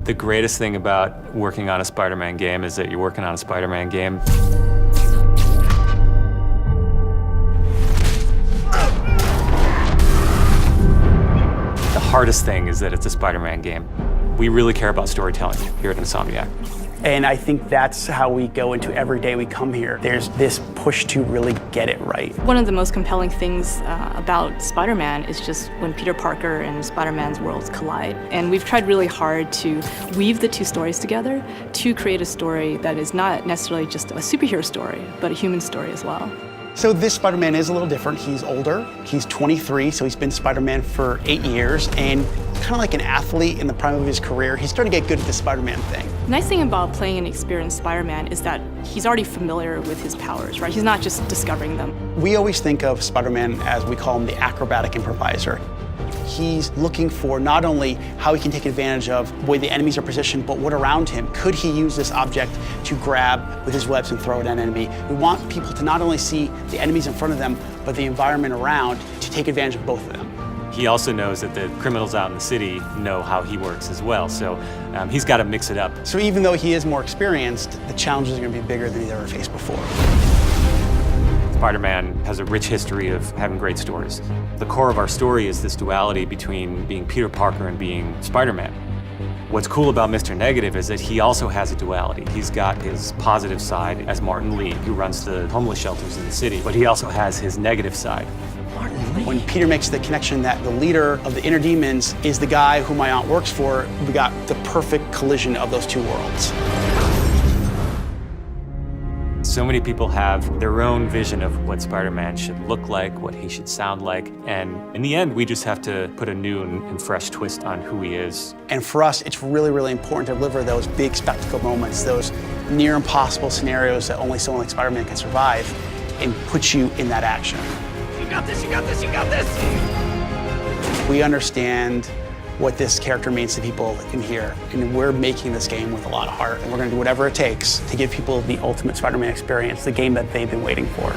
The greatest thing about working on a Spider-Man game is that you're working on a Spider-Man game. The hardest thing is that it's a Spider-Man game. We really care about storytelling here at Insomniac. And I think that's how we go into every day we come here. There's this push to really get it right. One of the most compelling things about Spider-Man is just when Peter Parker and Spider-Man's worlds collide. And we've tried really hard to weave the two stories together to create a story that is not necessarily just a superhero story, but a human story as well. So this Spider-Man is a little different. He's older, he's 23, so he's been Spider-Man for 8 years, and kind of like an athlete in the prime of his career, he's starting to get good at the Spider-Man thing. The nice thing about playing an experienced Spider-Man is that he's already familiar with his powers, right? He's not just discovering them. We always think of Spider-Man as, we call him, the acrobatic improviser. He's looking for not only how he can take advantage of the way the enemies are positioned, but what around him. Could he use this object to grab with his webs and throw it at an enemy? We want people to not only see the enemies in front of them, but the environment around, to take advantage of both of them. He also knows that the criminals out in the city know how he works as well, so he's got to mix it up. So even though he is more experienced, the challenges are going to be bigger than he's ever faced before. Spider-Man has a rich history of having great stories. The core of our story is this duality between being Peter Parker and being Spider-Man. What's cool about Mr. Negative is that he also has a duality. He's got his positive side as Martin Lee, who runs the homeless shelters in the city, but he also has his negative side. When Peter makes the connection that the leader of the inner demons is the guy who my aunt works for, we got the perfect collision of those two worlds. So many people have their own vision of what Spider-Man should look like, what he should sound like, and in the end, we just have to put a new and fresh twist on who he is. And for us, it's really, really important to deliver those big spectacle moments, those near impossible scenarios that only someone like Spider-Man can survive, and put you in that action. You got this, you got this, you got this! We understand what this character means to people in here, and we're making this game with a lot of heart, and we're going to do whatever it takes to give people the ultimate Spider-Man experience, the game that they've been waiting for.